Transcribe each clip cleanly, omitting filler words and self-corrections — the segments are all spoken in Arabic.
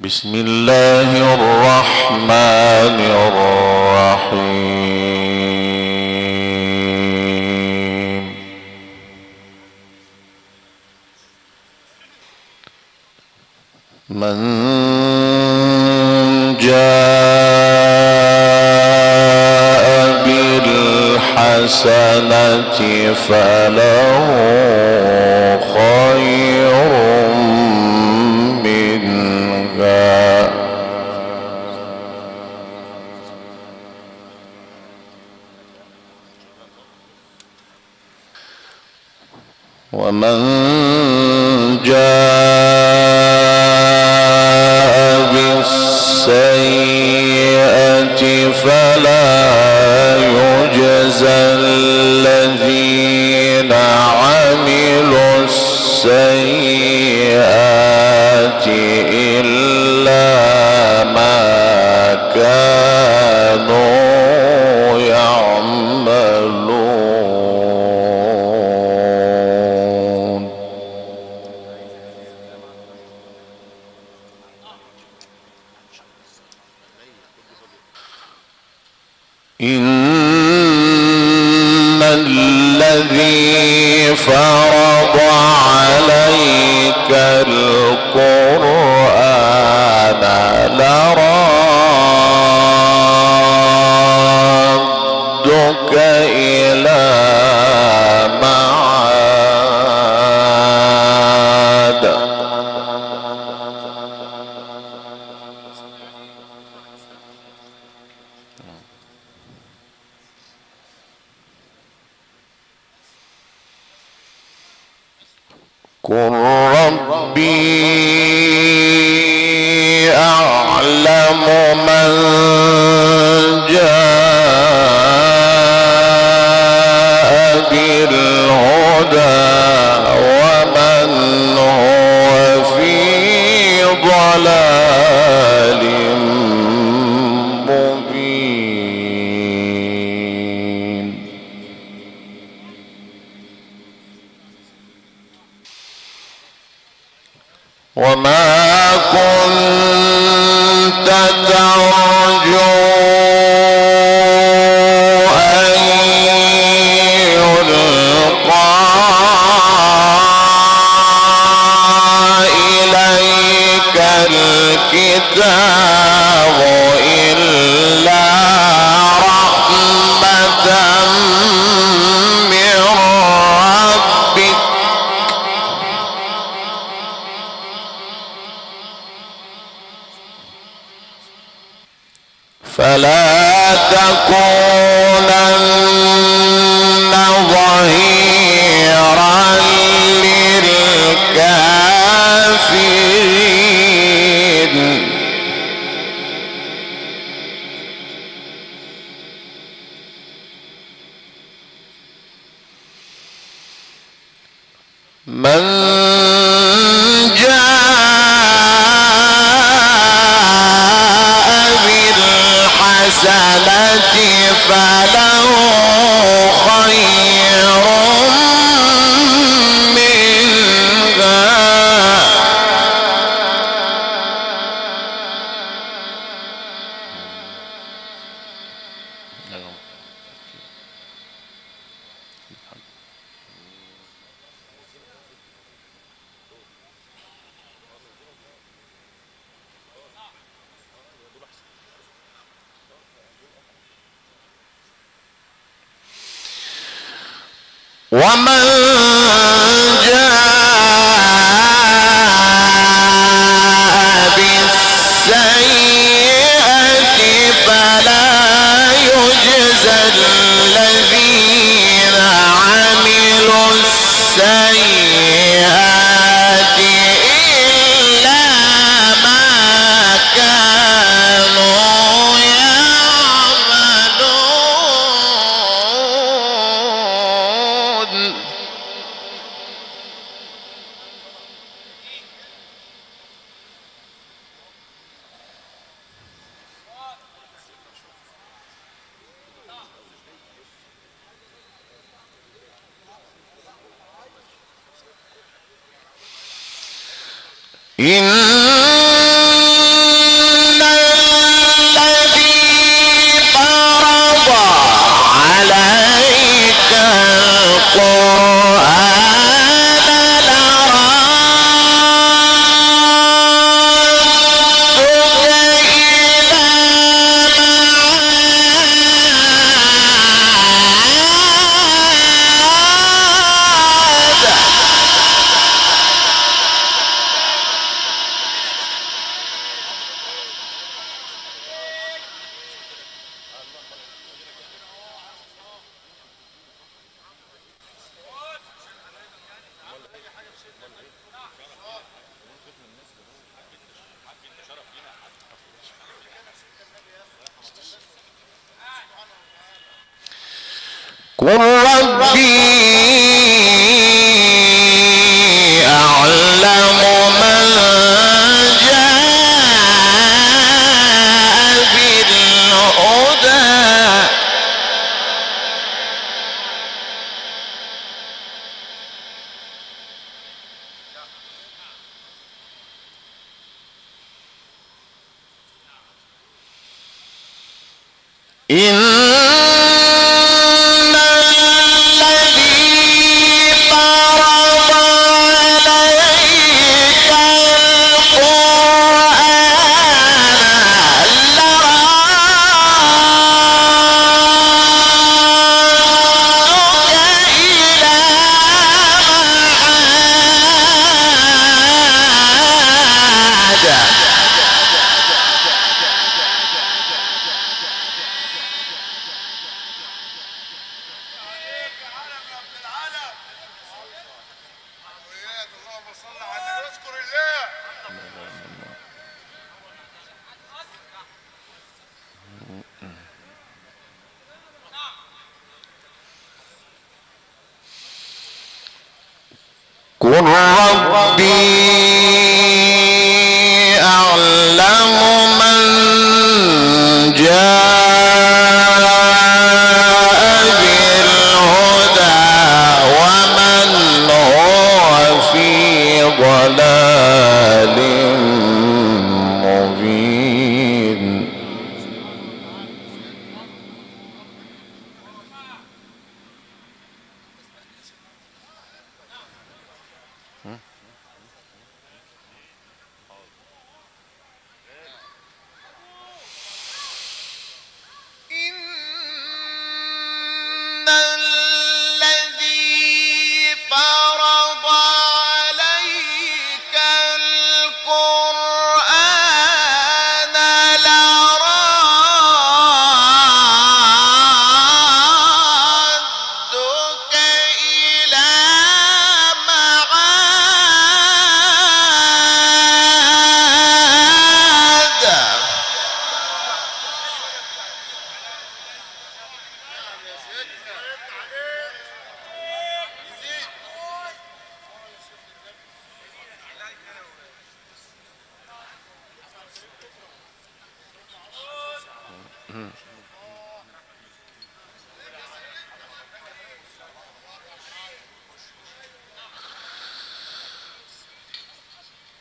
بسم الله الرحمن الرحيم. من جاء بالحسنة فله خير منها ومن جاء بالسيئة فلا يجزى الذين عملوا السيئات إلا ما كانوا يعملون. إن الذي فرض عليك القرآن لرادك إلى معاد قل ربي أعلم من جاء بالهدى ومن هو في ضلال مبين. وما كنت ترجو أن يلقى إليك الكتاب إلا رحمة من ربك فلا تكونن ظهيرا للكافرين. من بالحسنة فله خير منها ومن جاء بالسيئة فلا يجزى الذين عملوا السيئات إلا ما كانوا يعملون. إن أعلم من جاء بالهدى. إن قل ربي أعلم من جاء بالهدى ومن هو في ضلال مبين. إن الذي فرض عليك القرآن لرادك إلى معاد.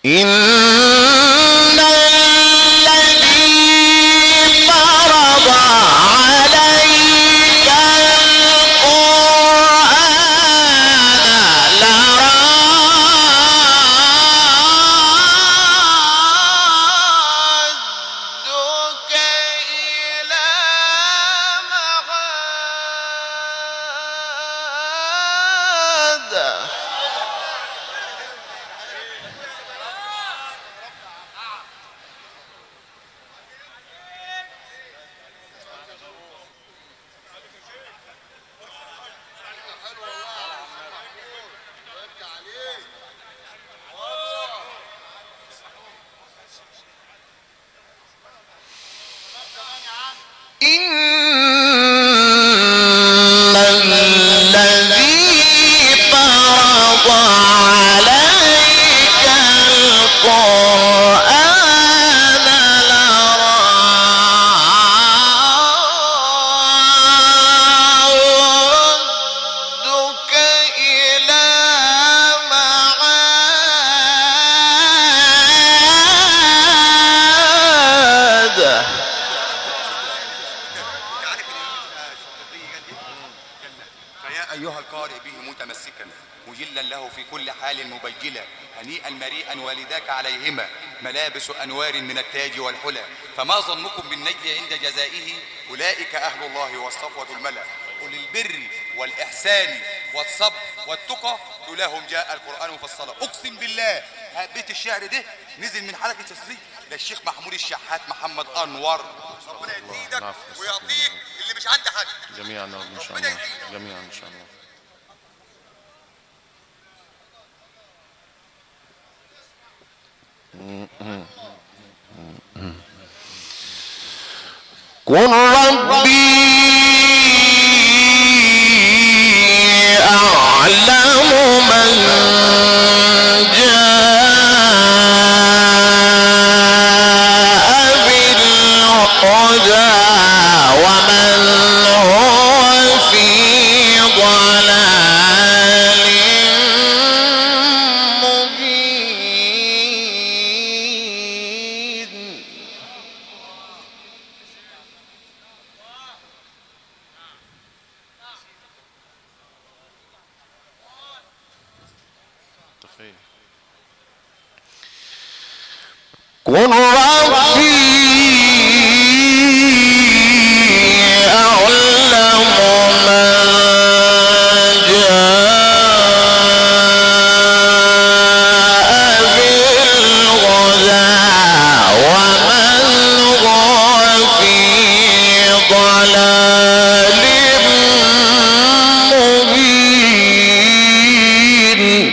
إن الذي فرض عليك القرآن لرادك إلى معاد. فيا أيها القارئ به متمسكا مجلا له في كل حال مبجلا هنيئا مريئا والداك عليهما ملابس أنوار من التاج والحلى. فما ظنكم بالنجل عند جزائه؟ أولئك أهل الله والصفوة الملا أولي البر والإحسان والصبر والتقى لولاهم جاء القرآن مفصلا. أقسم بالله بيت الشعر ده نزل من حلقة تسجيل للشيخ محمود الشحات محمد أنور. ربنا يزيدك ويعطيك اللي مش عند حد جميعا ان شاء الله، جميعا ان شاء الله. قل ربي قل ربي أعلم من جاء بالهدى ومن هو في ضلال مبين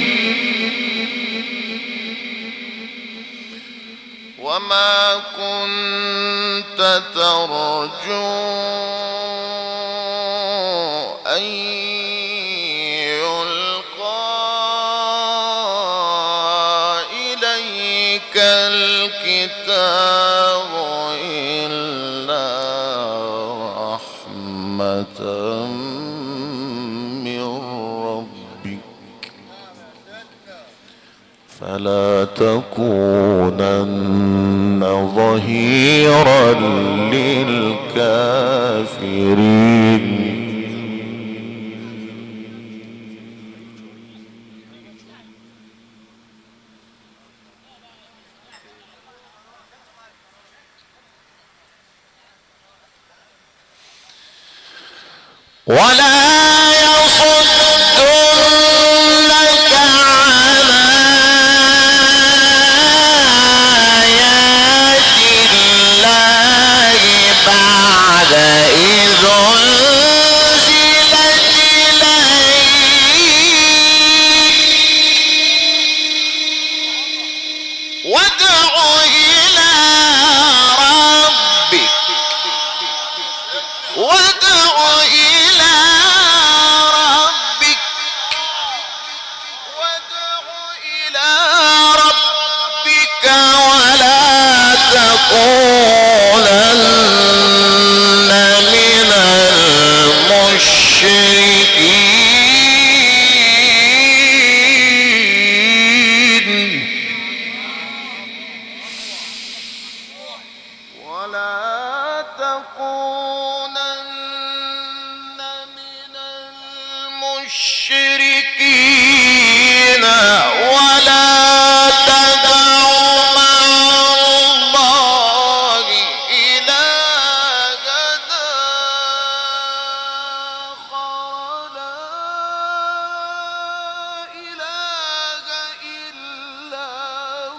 وما كنت ترجو أن يلقى إليك الكتاب إلا رحمة من ربك فلا تكونن ظهيرا للكافرين ولا يصدنك عن آيات الله بعد إذ أنزلت إليك وادع إلى ربك وادع إلى ربك وادع إلى ربك ولا تكونن من المشركين ولا تكونن من المشركين ولا تدع مع الله إلها آخر لا إله إلا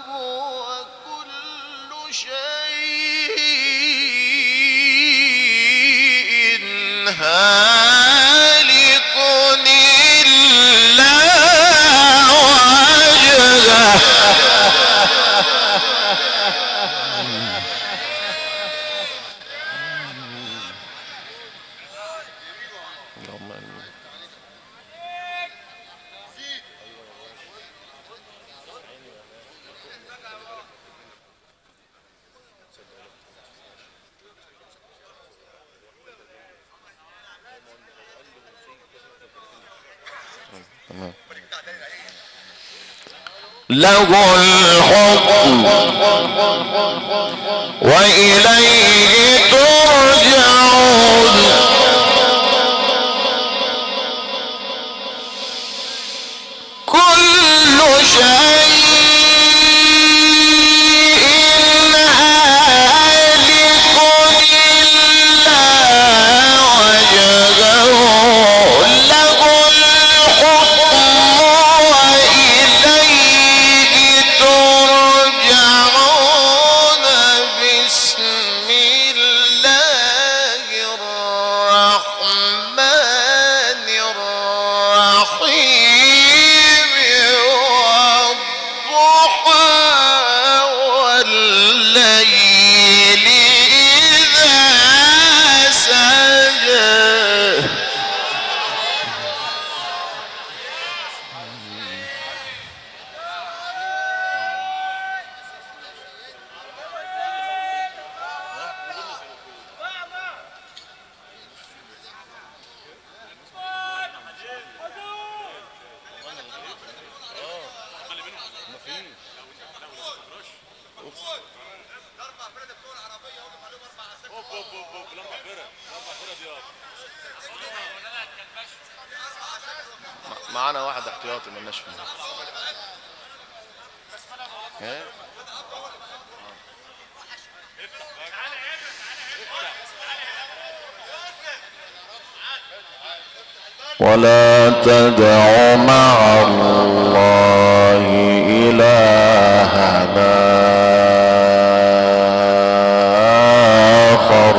هو كل شيء هالك إلا وجهه له الحكم وإليه ترجعون كل شيء هالك إلا وجهه له الحكم وإليه ترجعون بسم الله الرحمن الرحيم والضحى والليل إذا سجى معانا واحد احتياطي مالناش فيه. ايه ولا تدع مع الله إلها آخر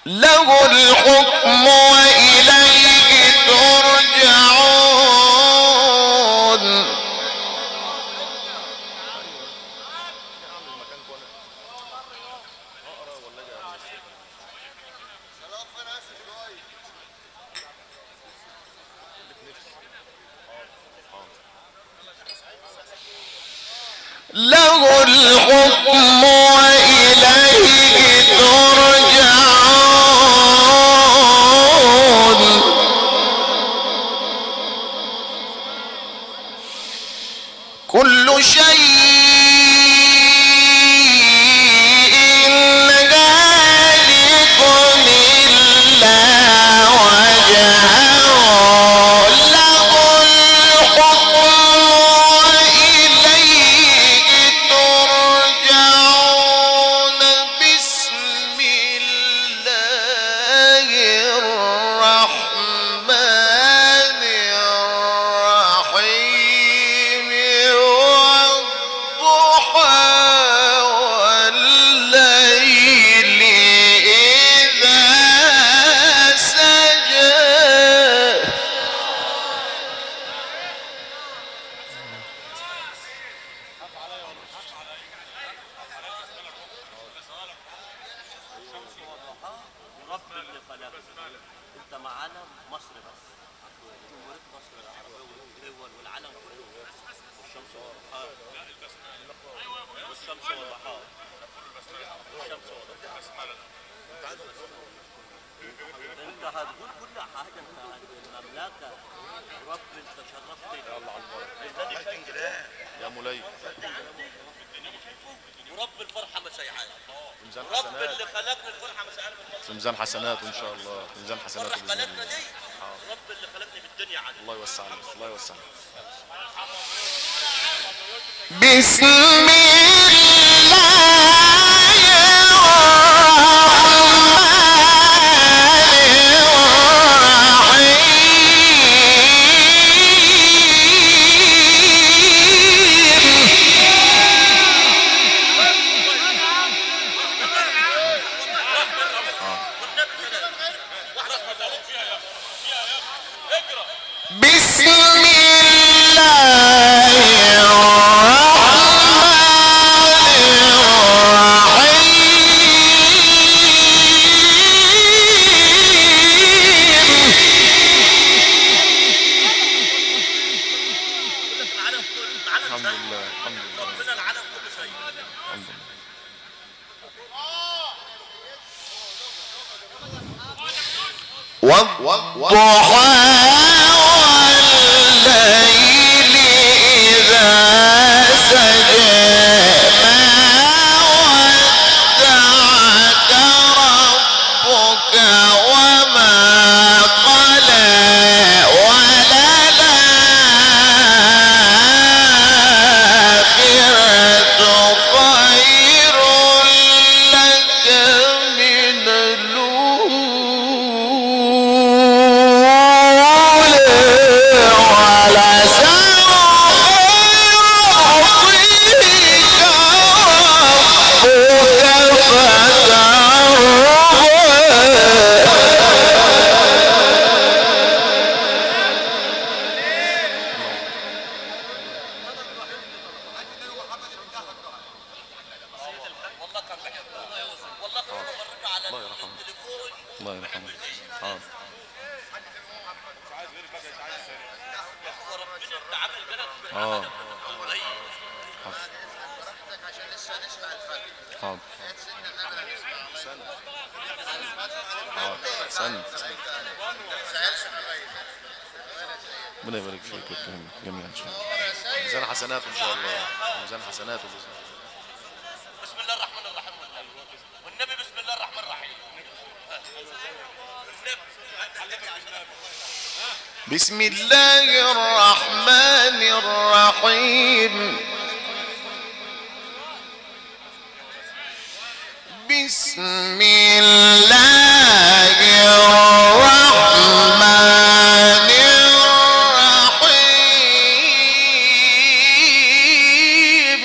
له الحكم وإليه ترجعون له الحكم وإليه ترجعون كل شيء هالك إلا وجهه له الحكم وإليه ترجعون بسم الله الرحمن الرحيم والضحى والليل إذا سجى رب اللي خلقنا انت معانا مصر بس جمهورية مصر العربية والدول والعالم كله والشمس والبحار والشمس والبحار والشمس والبحار انت هتقول كل حاجة انت المملكة رب انت شرفتني يا مولاي ورب الفرحة مسيحات رب اللي خلقنا الفرحة مسيحات في ميزان حسناته ان شاء الله في ميزان حسناته فرح بإذن الله. بلدنا دي رب اللي خلقني بالدنيا عنه الله يوسع عليك الله يوسع عليك بسم الله بسم الله الرحمن والضحى والليل إذا سجى ما ودعك ربك وما قلى وللآخرة خير لك من الأولى ولسوف يعطيك ربك والله كان بحبه والله كان بفرجه على التليفون. الله يرحمه. حاضر. وربنا انت عامل بلد حاضر. حاضر. احسنت. ربنا يبارك فيك ويكرمك جميعا ان شاء الله. ميزان حسنات ان شاء الله. ميزان حسنات بسم الله الرحمن الرحيم والنبي بسم الله الرحمن الرحيم. بسم الله الرحمن الرحيم. بسم الله الرحمن الرحيم.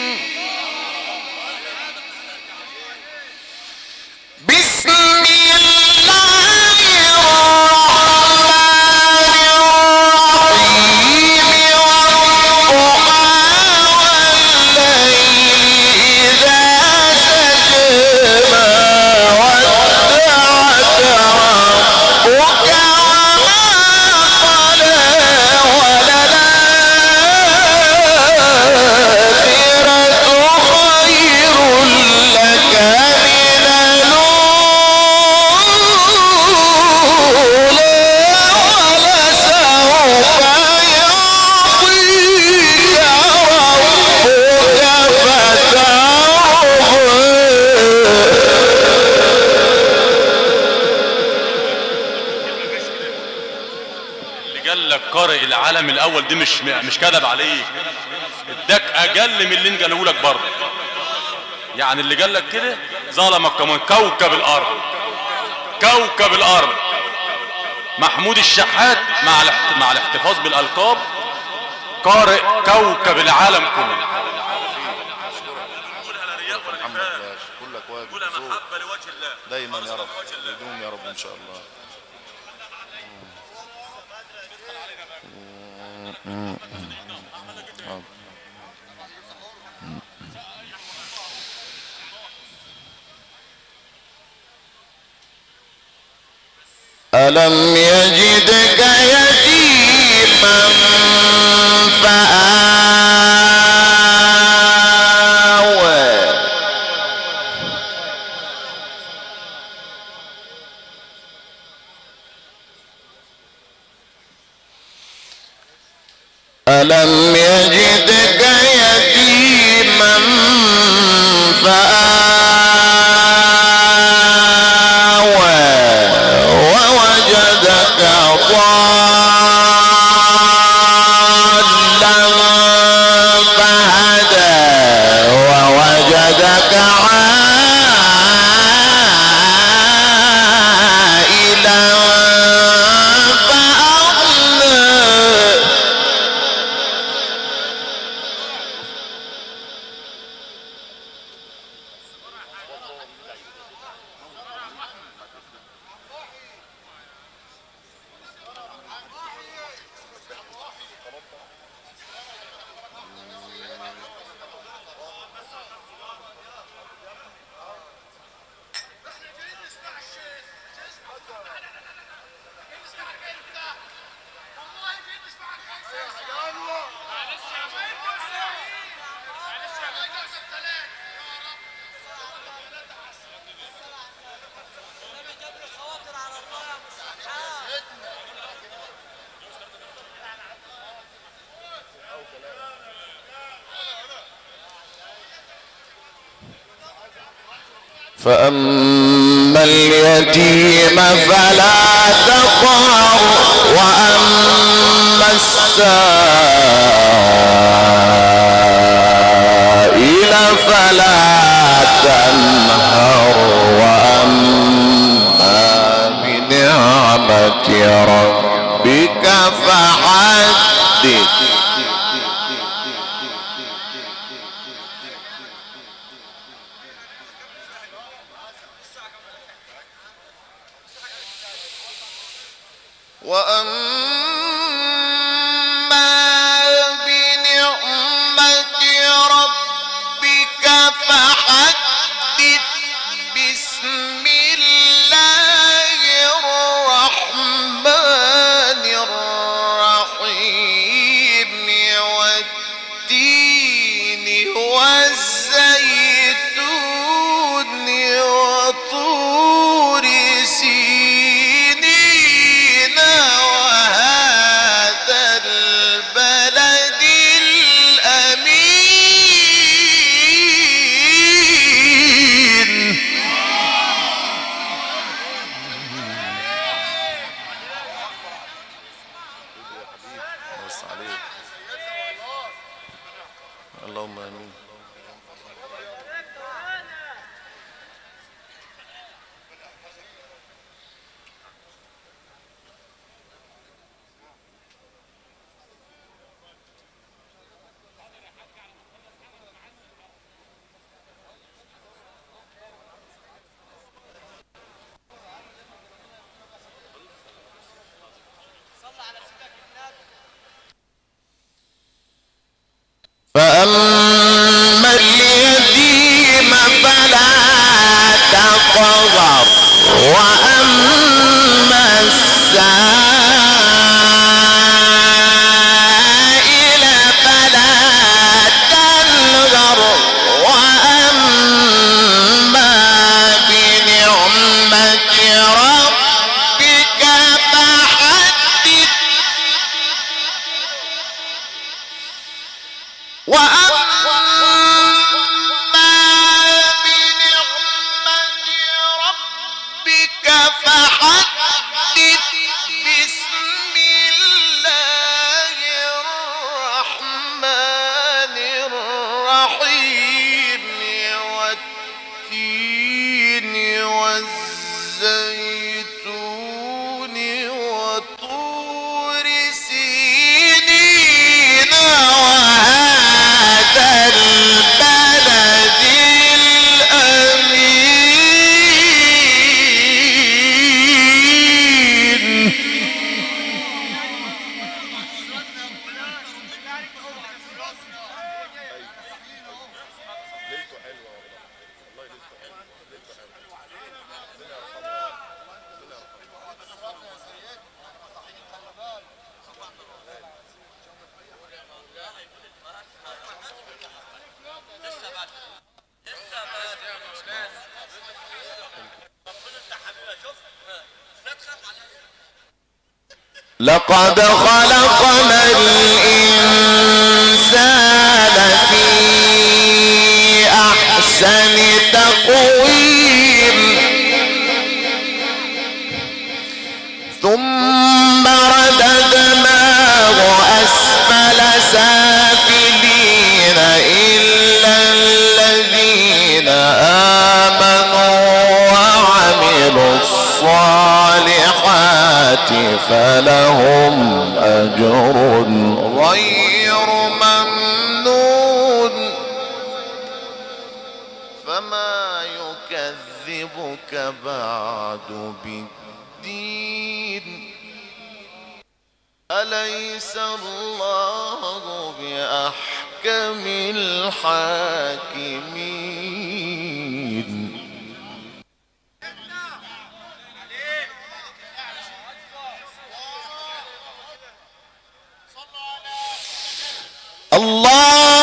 بسم الله الرحمن الرحيم. قارئ العالم الاول دي مش كذب عليك، اداك اقل من اللي قاله لك برضه. يعني اللي قال لك كده ظلمك كمان. كوكب الارض، كوكب الارض محمود الشحات مع الاحتفاظ بالالقاب قارئ كوكب العالم كله. كلك واجب. قولها محبه لوجه الله دايما يا رب، يدوم يا رب ان شاء الله. ألم يجدك يتيما فآوى ألم يجدك يتيما فآوى ووجدك ضالا فهدى ووجدك عائلا فأغنى فأما اليتيم فلا تقهر وأما السائل فلا تنهر وأما بنعمة ربك فحدث. وأما بنعمة ربك فحدث بسم الله الرحمن الرحيم والتين والزيتون وطور سينين وهذا البلد الأمين. بس عليك. اللهم امين. فأما اليتيم فلا تقهر وأما السائل فلا تنهر وأما بنعمة ربك فحدث. وأما بنعمة ربك فحدث بسم الله الرحمن الرحيم والتين والزيتون وطور سينين وهذا البلد الأمين. لقد خلقنا الإنسان في أحسن تقويم ثم رددناه أسفل سافلين إلا الذين آمنوا وعملوا الصالحات فلهم أجر غير ممنون. فما يكذبك بعد بالدين أليس الله بأحكم الحاكمين. الله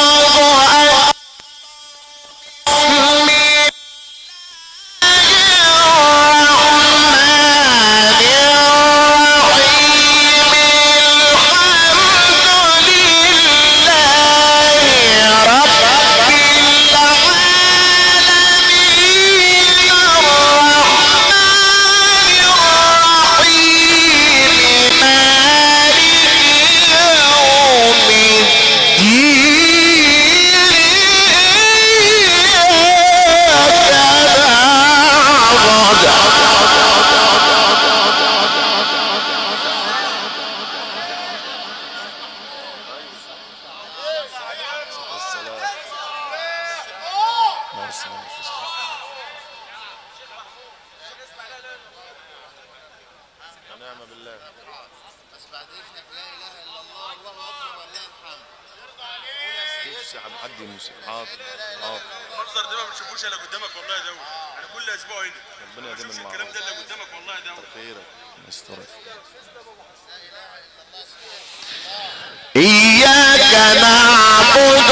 ونعم بالله. نفسي عم حد يمسك. حاضر حاضر. المنظر ده ما بنشوفوش الا قدامك والله ده انا كل اسبوع هنا ربنا يديم المعروف. الكلام ده اللي قدامك والله ده خيرك يسترك. إياك نعبد